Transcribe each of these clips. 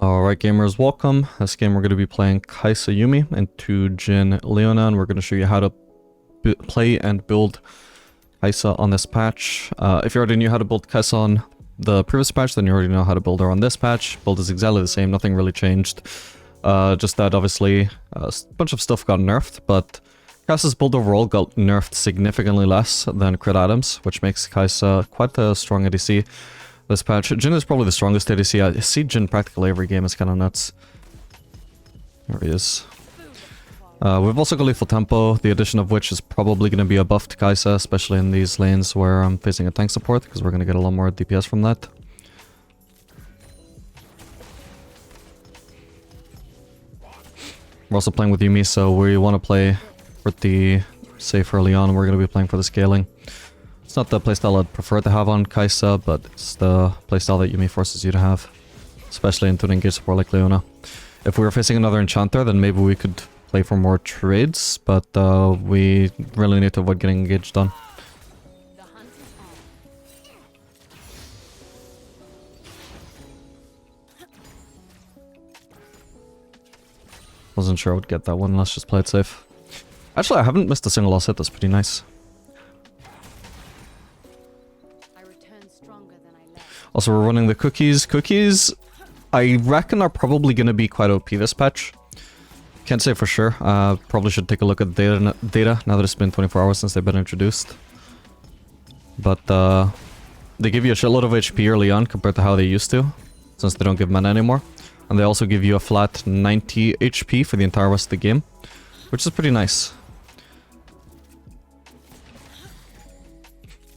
Alright gamers, welcome. This game we're going to be playing Kai'Sa Yuumi into Jhin Leona, and we're going to show you how to play and build Kai'Sa on this patch. If you already knew how to build Kai'Sa on the previous patch, then you already know how to build her on this patch. Build is exactly the same, nothing really changed. Just that obviously a bunch of stuff got nerfed, but Kai'Sa's build overall got nerfed significantly less than crit items, which makes Kai'Sa quite a strong ADC. This patch. Jhin is probably the strongest ADC. I see Jhin practically every game. It's kind of nuts. There he is. We've also got lethal tempo, the addition of which is probably going to be a buff to Kai'Sa, especially in these lanes where I'm facing a tank support, because we're going to get a lot more DPS from that. We're also playing with Yuumi, so we want to play pretty safe early on. We're going to be playing for the scaling. It's not the playstyle I'd prefer to have on Kai'Sa, but it's the playstyle that Yuumi forces you to have. Especially into an engaged support like Leona. If we were facing another enchanter, then maybe we could play for more trades, but we really need to avoid getting engaged on. Wasn't sure I would get that one, let's just play it safe. Actually, I haven't missed a single loss hit, that's pretty nice. Also, we're running the cookies. Cookies, I reckon, are probably going to be quite OP this patch. Can't say for sure. Probably should take a look at the data now that it's been 24 hours since they've been introduced. But they give you a shitload of HP early on compared to how they used to, since they don't give mana anymore. And they also give you a flat 90 HP for the entire rest of the game, which is pretty nice.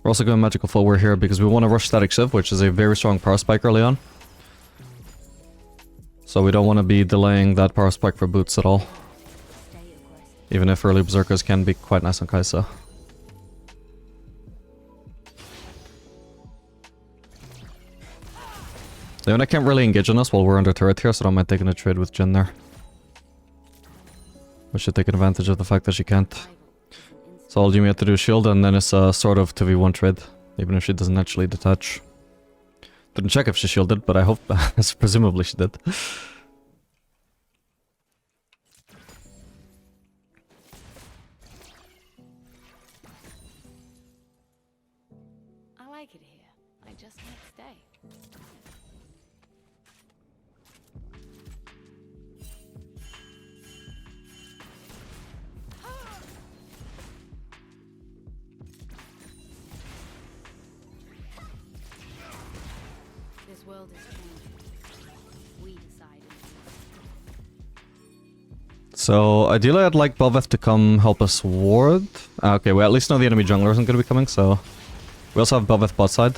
We're also going magical forward here because we want to rush static shiv, which is a very strong power spike early on. So we don't want to be delaying that power spike for boots at all. Even if early berserkers can be quite nice on Kai'Sa. Leona can't really engage on us while we're under turret here, so I don't mind taking a trade with Jhin there. We should take advantage of the fact that she can't. So all Yuumi have to do is shield, and then it's a sort of 2v1 trade, even if she doesn't actually detach. Didn't check if she shielded, but I hope, presumably she did. I like it here. I just can't stay. This world is changing. We decided. So ideally I'd like Bel'Veth to come help us ward. Okay, we at least know the enemy jungler isn't going to be coming, so... We also have Bel'Veth bot side.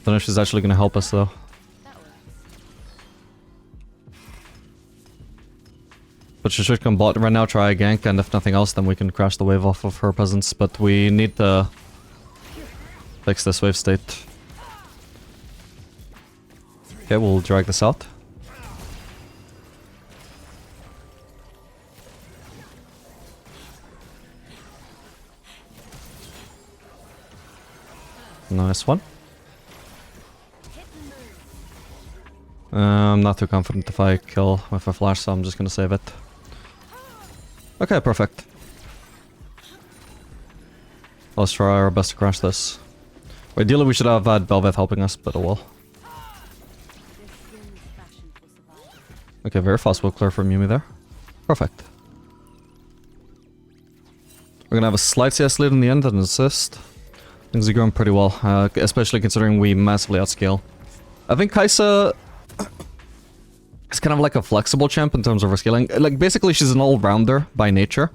Don't know if she's actually going to help us though. But she should come bot right now, try a gank, and if nothing else then we can crash the wave off of her presence. But we need to fix this wave state. Okay, we'll drag this out. Nice one. I'm not too confident if I kill with a flash, so I'm just gonna save it. Okay, perfect. Let's try our best to crash this. Ideally we should have had Bel'Veth helping us, but oh well. Okay, very fast will clear from Yuumi there. Perfect. We're gonna have a slight CS lead in the end and an assist. Things are going pretty well, especially considering we massively outscale. I think Kai'Sa is kind of like a flexible champ in terms of her scaling. Like, basically she's an all-rounder by nature.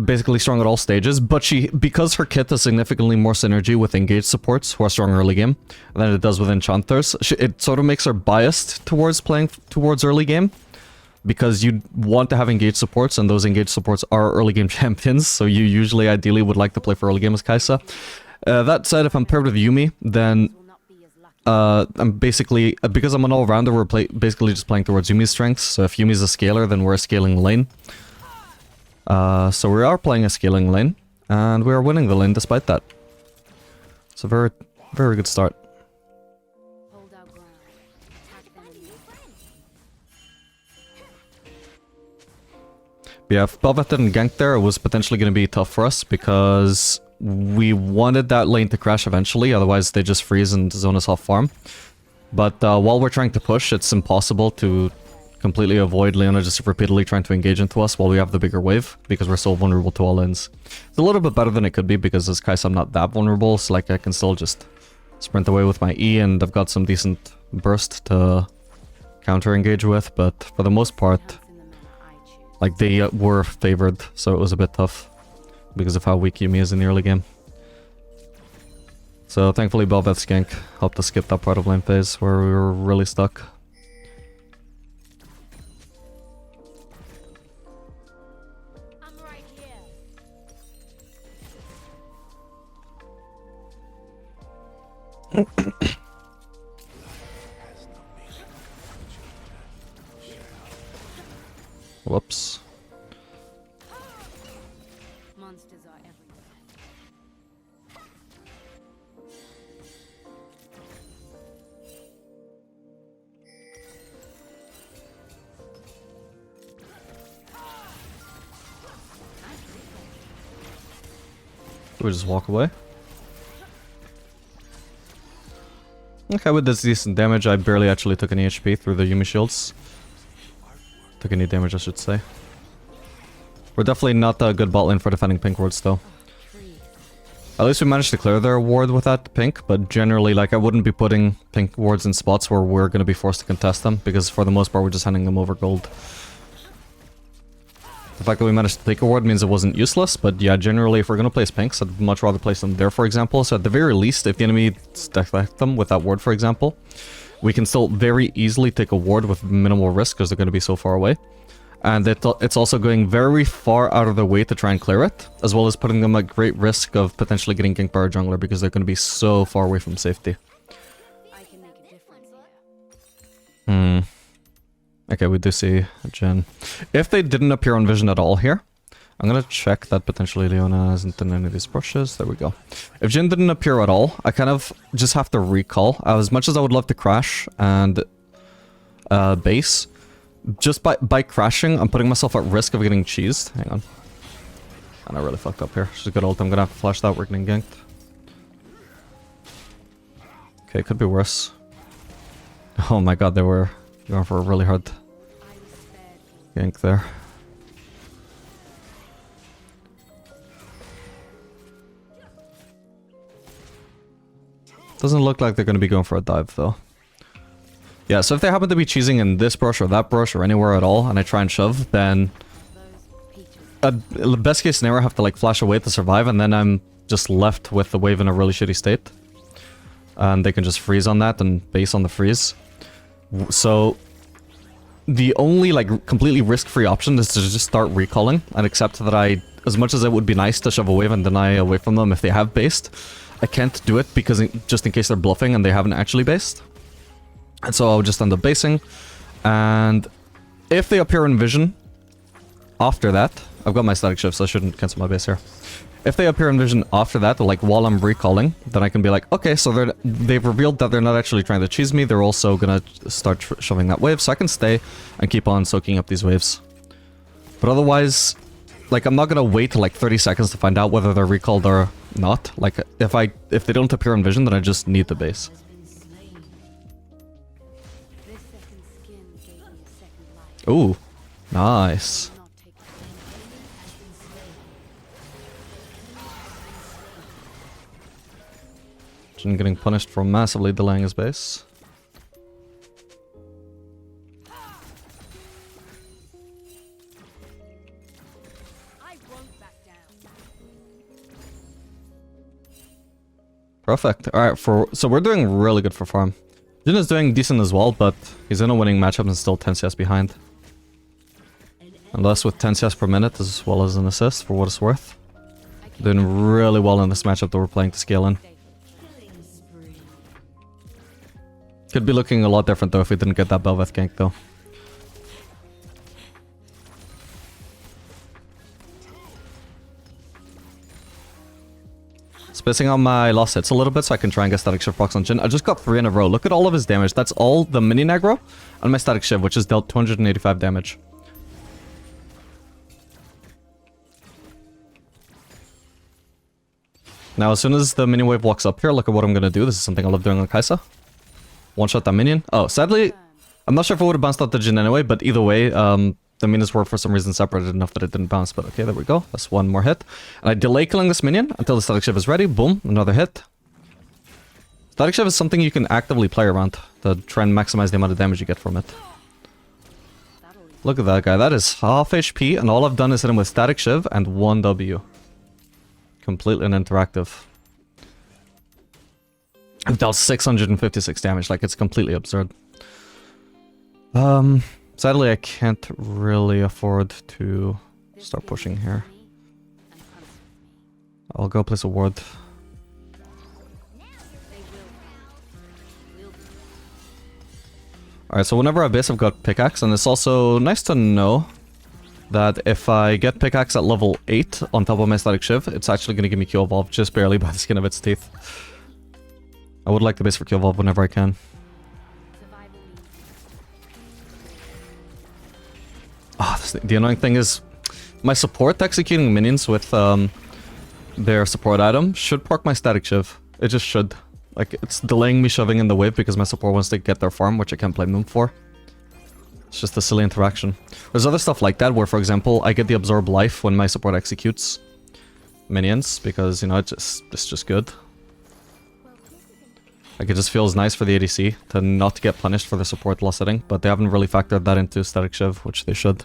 Basically strong at all stages, but because her kit has significantly more synergy with engaged supports who are strong early game than it does with enchanters, it sort of makes her biased towards playing towards early game. Because you want to have engaged supports, and those engaged supports are early game champions, so you usually ideally would like to play for early game as Kai'Sa. That said, if I'm paired with Yuumi, then I'm basically, because I'm an all-rounder, we're basically just playing towards Yuumi's strengths. So if Yuumi's a scaler, then we're a scaling lane. So we are playing a scaling lane, and we are winning the lane despite that. It's a very, very good start. Yeah, if Bel'Veth didn't gank there, it was potentially going to be tough for us because we wanted that lane to crash eventually, otherwise they just freeze and zone us off farm. But while we're trying to push, it's impossible to completely avoid Leona just repeatedly trying to engage into us while we have the bigger wave, because we're so vulnerable to all lanes. It's a little bit better than it could be, because as Kai'Sa I'm not that vulnerable, so like I can still just sprint away with my E, and I've got some decent burst to counter-engage with, but for the most part, like they were favored, so it was a bit tough because of how weak Yuumi is in the early game. So thankfully Bel'Veth's gank helped us skip that part of lane phase where we were really stuck. I'm right here. Whoops. Monsters are everywhere. Do we just walk away? Okay, with this decent damage, I barely actually took any HP through the Yuumi shields. Took any damage, I should say. We're definitely not a good bot lane for defending pink wards, though. At least we managed to clear their ward with that pink, but generally, like, I wouldn't be putting pink wards in spots where we're going to be forced to contest them, because for the most part, we're just handing them over gold. The fact that we managed to take a ward means it wasn't useless, but yeah, generally, if we're going to place pinks, I'd much rather place them there, for example. So at the very least, if the enemy deflect them with that ward, for example, we can still very easily take a ward with minimal risk, because they're going to be so far away. And it's also going very far out of their way to try and clear it, as well as putting them at great risk of potentially getting ganked by our jungler, because they're going to be so far away from safety. I can make a difference here. Okay, we do see Jhin. If they didn't appear on vision at all here, I'm gonna check that potentially Leona isn't in any of these brushes. There we go. If Jhin didn't appear at all, I kind of just have to recall. As much as I would love to crash and base, just by crashing, I'm putting myself at risk of getting cheesed. Hang on. And I really fucked up here. She's a good ult. I'm gonna have to flash that. We're getting ganked. Okay, could be worse. Oh my god, they were going for a really hard gank there. Doesn't look like they're going to be going for a dive, though. Yeah, so if they happen to be cheesing in this brush or that brush or anywhere at all, and I try and shove, then best case scenario, I have to like flash away to survive, and then I'm just left with the wave in a really shitty state. And they can just freeze on that and base on the freeze. So the only like completely risk-free option is to just start recalling and accept that as much as it would be nice to shove a wave and deny away from them if they have based, I can't do it because just in case they're bluffing and they haven't actually based. And so I'll just end up basing. And if they appear in vision after that, I've got my static shift, so I shouldn't cancel my base here. If they appear in vision after that, like while I'm recalling, then I can be like, okay, so they've revealed that they're not actually trying to cheese me. They're also gonna start shoving that wave, so I can stay and keep on soaking up these waves. But otherwise, like, I'm not gonna wait like 30 seconds to find out whether they're recalled or not. Like, if they don't appear in vision, then I just need the base. Ooh, nice. Jhin getting punished for massively delaying his base. Perfect. Alright, so we're doing really good for farm. Jhin is doing decent as well, but he's in a winning matchup and still 10 CS behind. Unless with 10 CS per minute as well as an assist, for what it's worth. Doing really well in this matchup that we're playing to scale in. Could be looking a lot different though if we didn't get that Bel'Veth gank though. Spacing on my lost hits a little bit so I can try and get static shift box on Jhin. I just got 3 in a row. Look at all of his damage. That's all the mini aggro and my static shiv, which has dealt 285 damage. Now, as soon as the minion wave walks up here, look at what I'm gonna do. This is something I love doing on Kai'Sa. One-shot that minion. Oh, sadly, I'm not sure if it would have bounced out the Jhin anyway, but either way, the minions were for some reason separated enough that it didn't bounce. But okay, there we go. That's one more hit. And I delay killing this minion until the Static Shiv is ready. Boom, another hit. Static Shiv is something you can actively play around to try and maximize the amount of damage you get from it. Look at that guy. That is half HP, and all I've done is hit him with Static Shiv and 1 W. Completely uninteractive. I've dealt 656 damage, like it's completely absurd. Sadly I can't really afford to start pushing here. I'll go place a ward. Alright, so whenever I base I've got pickaxe, and it's also nice to know that if I get pickaxe at level 8 on top of my Static Shiv, it's actually going to give me Q Evolve just barely by the skin of its teeth. I would like to base for Q Evolve whenever I can. The annoying thing is, my support executing minions with their support item should proc my Static Shiv. It just should. Like, it's delaying me shoving in the wave because my support wants to get their farm, which I can't blame them for. It's just a silly interaction. There's other stuff like that where, for example, I get the absorb life when my support executes minions because, you know, it's just good. Like, it just feels nice for the ADC to not get punished for the support loss setting, but they haven't really factored that into Static Shiv, which they should.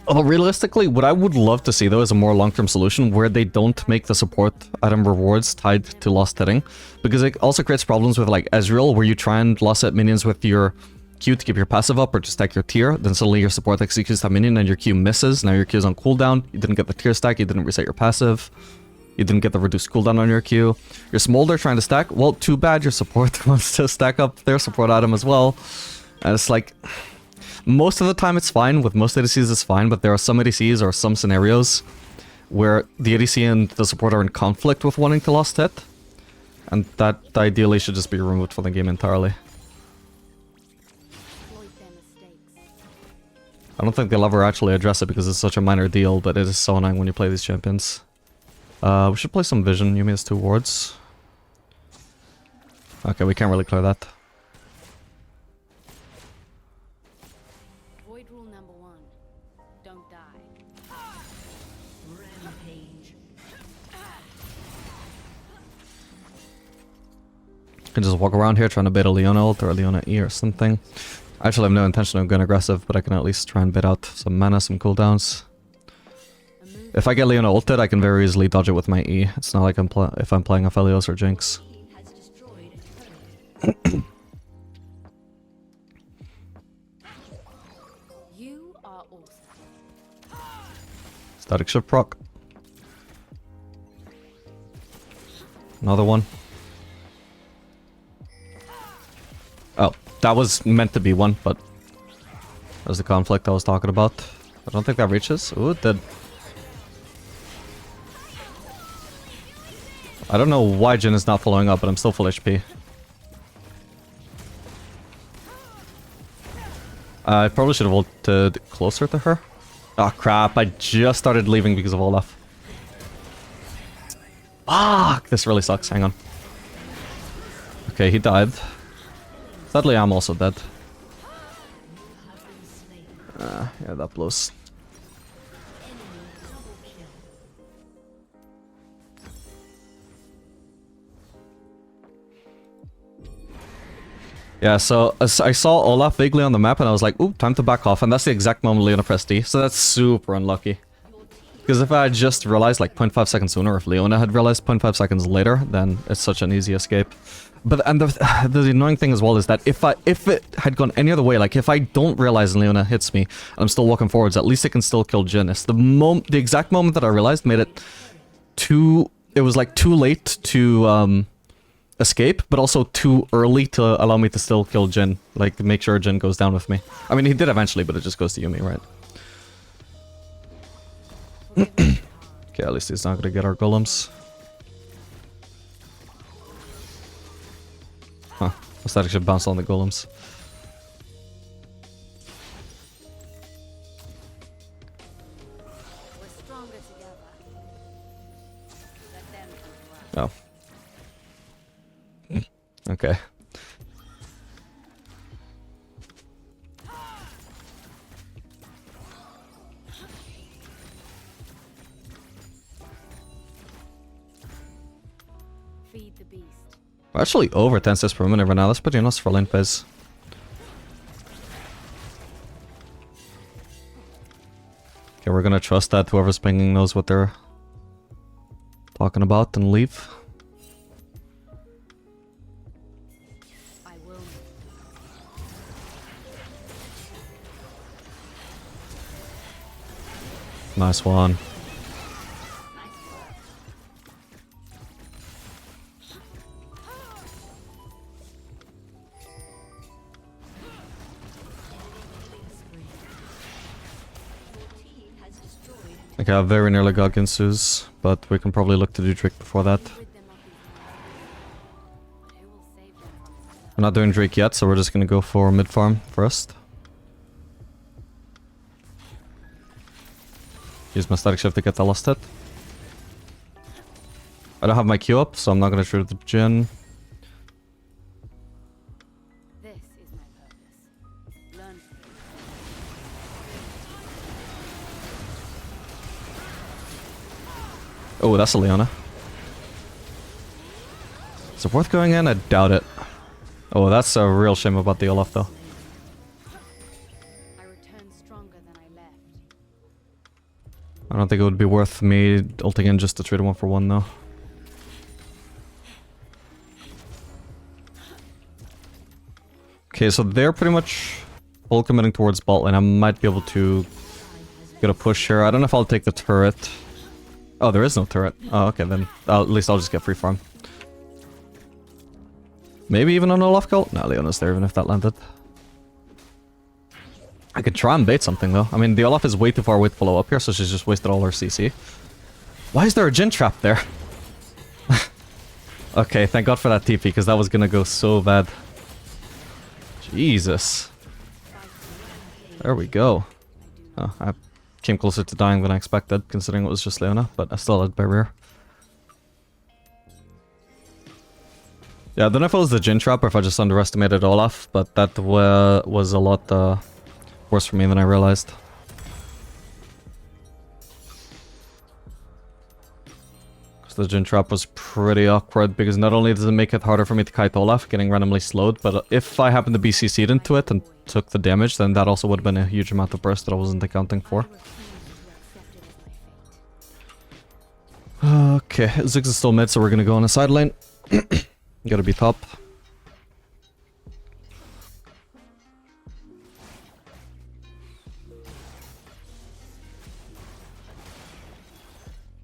Although realistically, what I would love to see though is a more long-term solution where they don't make the support item rewards tied to lost hitting, because it also creates problems with like Ezreal, where you try and lost hit minions with your Q to keep your passive up or to stack your tier, then suddenly your support executes that minion and your Q misses. Now your Q is on cooldown, you didn't get the tier stack, you didn't reset your passive, you didn't get the reduced cooldown on your Q. Your Smolder trying to stack, well, too bad your support wants to stack up their support item as well. And it's like, most of the time it's fine, with most ADCs it's fine, but there are some ADCs or some scenarios where the ADC and the support are in conflict with wanting to lost hit, and that ideally should just be removed from the game entirely. I don't think they'll ever actually address it because it's such a minor deal, but it is so annoying when you play these champions. We should play some Vision. Yuumi has 2 wards. Okay, we can't really clear that. Void rule number 1. Don't die. Rampage. Can just walk around here trying to bait a Leona ult or a Leona E or something. I actually have no intention of going aggressive, but I can at least try and bait out some mana, some cooldowns. If I get Leona ulted, I can very easily dodge it with my E. It's not like if I'm playing Aphelios or Jinx. You are awesome. Static Shiv proc. Another one. Oh, that was meant to be one, but there's the conflict I was talking about. I don't think that reaches. Ooh, it did. I don't know why Jhin is not following up, but I'm still full HP. I probably should have ulted closer to her. Oh crap, I just started leaving because of Olaf. Fuck, this really sucks, hang on. Okay, he died. Sadly, I'm also dead. Yeah, that blows. Yeah, so I saw Olaf vaguely on the map and I was like, ooh, time to back off. And that's the exact moment Leona pressed D. So that's super unlucky. Because if I had just realized like 0.5 seconds sooner, if Leona had realized 0.5 seconds later, then it's such an easy escape. But and the annoying thing as well is that if it had gone any other way, like if I don't realize and Leona hits me and I'm still walking forwards, at least I can still kill Jhin. It's the exact moment that I realized made it it was like too late to escape, but also too early to allow me to still kill Jhin. Like, to make sure Jhin goes down with me. I mean, he did eventually, but it just goes to Yuumi, right? Okay, at least he's not gonna get our golems. Huh. I thought I should bounce on the golems. We're stronger Oh. Okay. Feed the beast. We're actually over 10 cents per minute right now. That's pretty nice for lane phase. Okay, we're gonna trust that whoever's pinging knows what they're talking about and leave. I will. Nice one. Okay, I very nearly got Ginsu's, but we can probably look to do Drake before that. Rid them of these. Who will save them from themselves? We're not doing Drake yet, so we're just gonna go for mid farm first. Use my static shift to get the last hit. I don't have my Q up, so I'm not gonna shoot the Jhin. This is my purpose. Learn from it. Oh, that's a Leona. Is it worth going in? I doubt it. Oh, that's a real shame about the Olaf, though. I returned stronger than I left. I don't think it would be worth me ulting in just to trade 1-for-1, though. Okay, so they're pretty much full committing towards bot lane. I might be able to get a push here. I don't know if I'll take the turret. Oh, there is no turret. Oh, okay, then at least I'll just get free farm. Maybe even an Olaf cult? No, Leona's there even if that landed. I could try and bait something though. I mean, the Olaf is way too far away to follow up here, so she's just wasted all her CC. Why is there a Jhin trap there? Okay, thank God for that TP, because that was gonna go so bad. Jesus. There we go. Oh, I came closer to dying than I expected, considering it was just Leona, but I still had barrier. Yeah, I don't know if it was the Jhin trap or if I just underestimated Olaf, but that was a lot worse for me than I realized. The Jhin trap was pretty awkward because not only does it make it harder for me to kite Olaf, getting randomly slowed, but if I happened to be CC'd into it and took the damage, then that also would have been a huge amount of burst that I wasn't accounting for. Okay, Ziggs is still mid, so we're gonna go on a side lane. Gotta be top.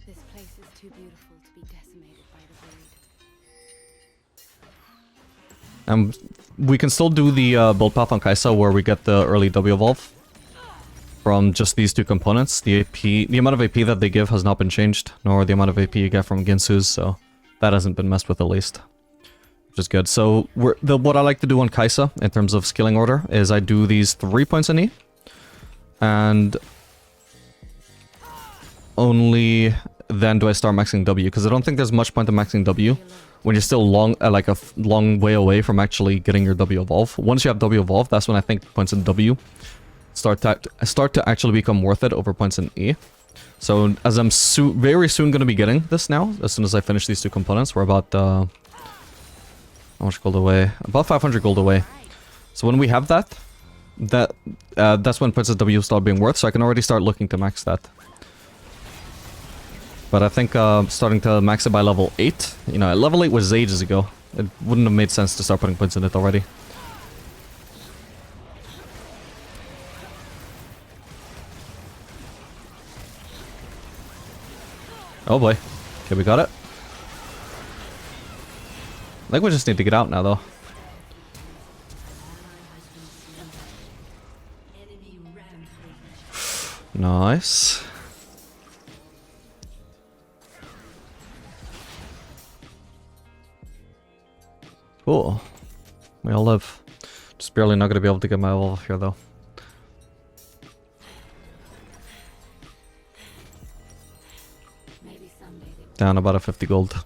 This place is too beautiful to be decimated by the void. We can still do the build path on Kai'Sa where we get the early W evolve from just these two components. The AP, the amount of AP that they give has not been changed, nor the amount of AP you get from Ginsu's, so that hasn't been messed with at least, which is good. So what I like to do on Kai'Sa in terms of skilling order is I do these 3 points in E, and only then do I start maxing W, because I don't think there's much point in maxing W when you're still long, like a long way away from actually getting your W evolve. Once you have W evolve, that's when I think points in W start to actually become worth it over points in E. So as I'm very soon going to be getting this now, as soon as I finish these two components, we're about how much gold away? About 500 gold away. So when we have that, that's when points in W start being worth. So I can already start looking to max that. But I think starting to max it by level 8, you know, level 8 was ages ago. It wouldn't have made sense to start putting points in it already. Oh boy. Okay, we got it. I think we just need to get out now, though. Nice. Cool. We all live. Just barely not gonna be able to get my evolve here, though. Maybe someday they Down about a 50 gold.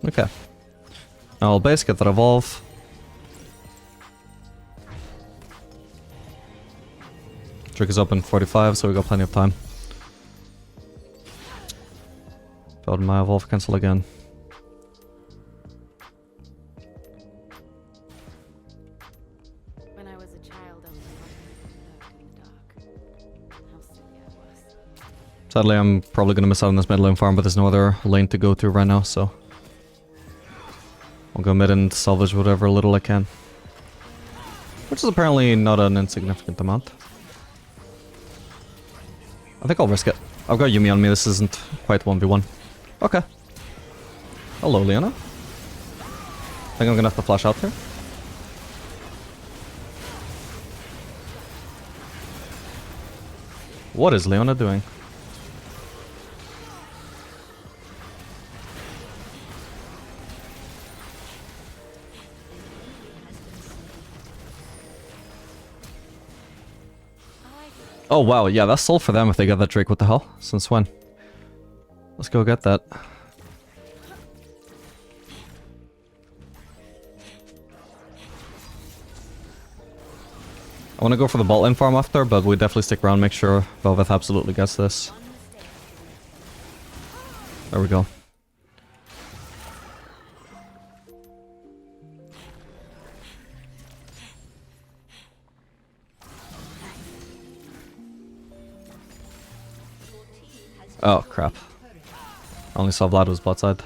Okay. Now I'll base, get that evolve. Trick is open 45, so we got plenty of time. Build my evolve, cancel again. When I was a child, I was frightened in the dark. How silly I was. Sadly, I'm probably gonna miss out on this mid lane farm, but there's no other lane to go to right now, so I'll go mid and salvage whatever little I can. Which is apparently not an insignificant amount. I think I'll risk it. I've got Yuumi on me, this isn't quite 1v1. Okay. Hello, Leona. I think I'm gonna have to flash out here. What is Leona doing? Oh wow, yeah, that's sold for them if they get that Drake. What the hell? Since when? Let's go get that. I want to go for the bot lane farm after, but we definitely stick around, make sure Velvet absolutely gets this. There we go. Oh, crap. I only saw Vlad was bot side.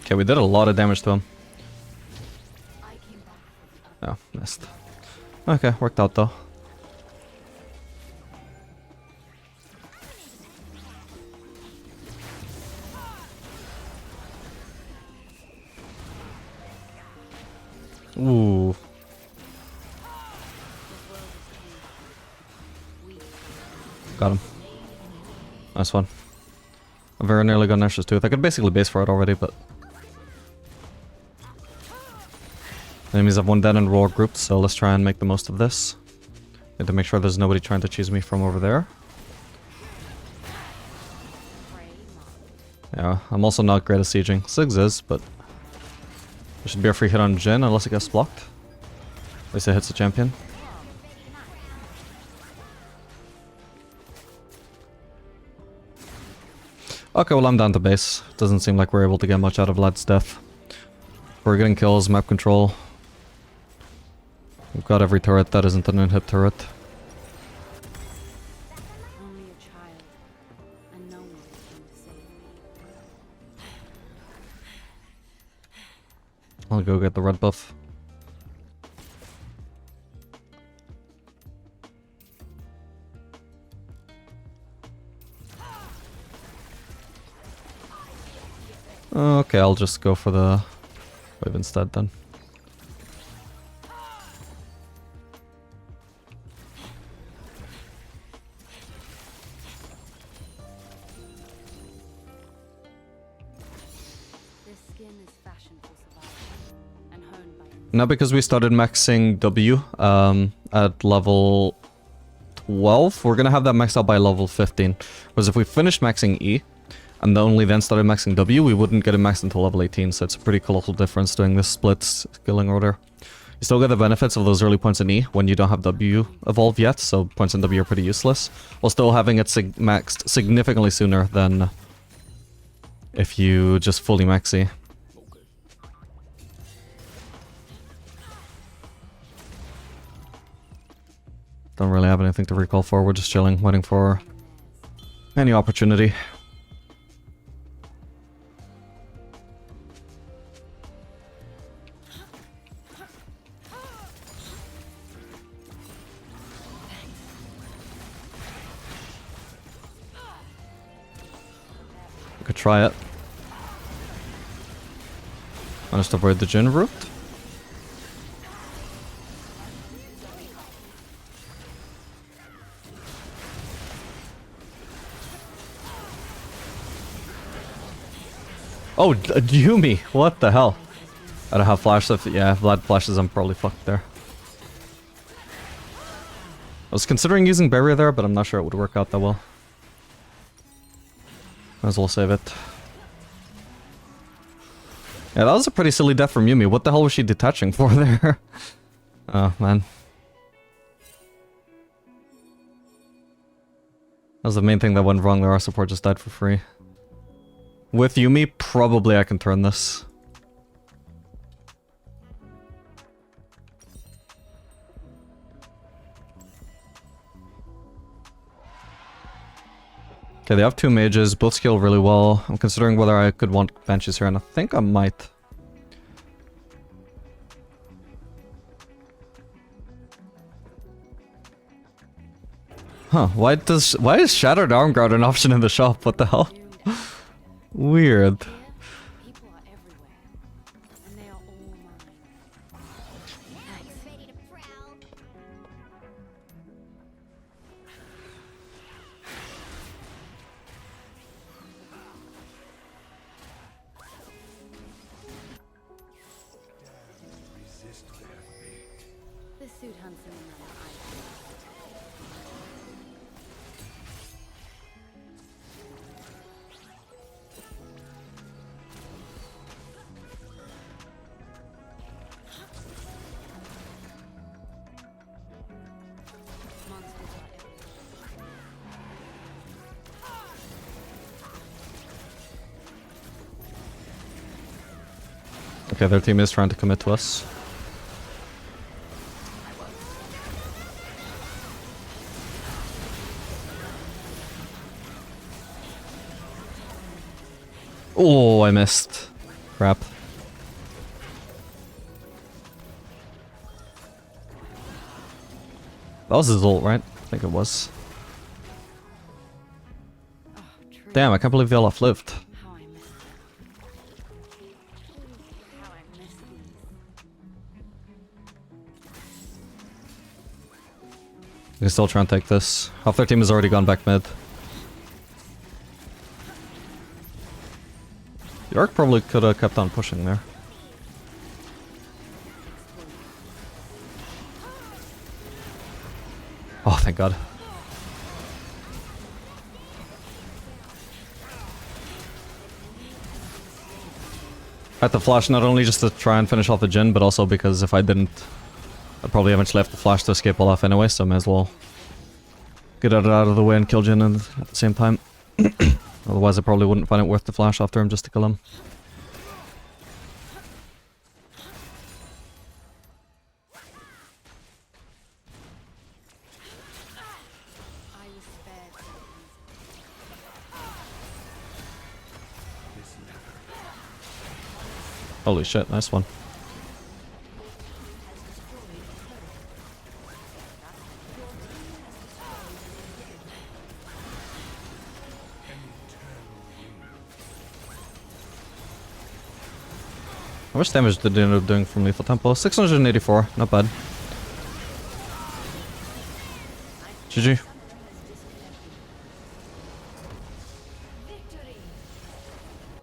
Okay, we did a lot of damage to him. Oh, missed. Okay, worked out though. Ooh. Got him. Nice one. I very nearly got Nash's Tooth. I could basically base for it already, but... Enemies have one dead and we're all grouped, so let's try and make the most of this. Need to make sure there's nobody trying to cheese me from over there. Yeah, I'm also not great at sieging. Siggs is, but... There should be a free hit on Jhin unless it gets blocked. At least it hits the champion. Okay, well I'm down to base. Doesn't seem like we're able to get much out of Vlad's death. We're getting kills, map control. We've got every turret that isn't an inhib turret. Only a child, and no one can save me. I'll go get the red buff. Okay, I'll just go for the wave instead then. This skin is fashioned for survival and honed by Now because we started maxing W at level 12, we're gonna have that maxed out by level 15. Because if we finished maxing E, and only then started maxing W, we wouldn't get it maxed until level 18, so it's a pretty colossal difference doing this split skilling order. You still get the benefits of those early points in E when you don't have W evolved yet, so points in W are pretty useless, while still having it maxed significantly sooner than if you just fully max E. Don't really have anything to recall for, we're just chilling, waiting for any opportunity. Could try it. Managed to avoid the Jhin route. Oh, Yuumi! What the hell? I don't have flash, if yeah, Vlad flashes, I'm probably fucked there. I was considering using barrier there, but I'm not sure it would work out that well. Might as well save it. Yeah, that was a pretty silly death from Yumi. What the hell was she detaching for there? Oh, man. That was the main thing that went wrong there. Our support just died for free. With Yumi, probably I can turn this. Okay, they have two mages, both scale really well. I'm considering whether I could want Banshees here, and I think I might. Huh, why is Shattered Arm Guard an option in the shop? What the hell? Weird. People are everywhere, and they are all mine. Ready to prowl. The suit hunts in another eye. Monsters are everywhere. Okay, their team is trying to commit to us. Oh, I missed. Crap. That was his ult, right? I think it was. Oh, true. Damn, I can't believe they all lived. How I miss them. How I miss these. We can still try and take this. Half their team has already gone back mid. York probably could have kept on pushing there. Oh, thank God. I had to flash not only just to try and finish off the Jhin, but also because if I didn't, I'd probably eventually have to flash to escape Olaf anyway, so I may as well get it out of the way and kill Jhin at the same time. Otherwise I probably wouldn't find it worth the flash after him just to kill him. I was spared. Holy shit, nice one. How much damage did they end up doing from lethal tempo? 684, not bad. GG.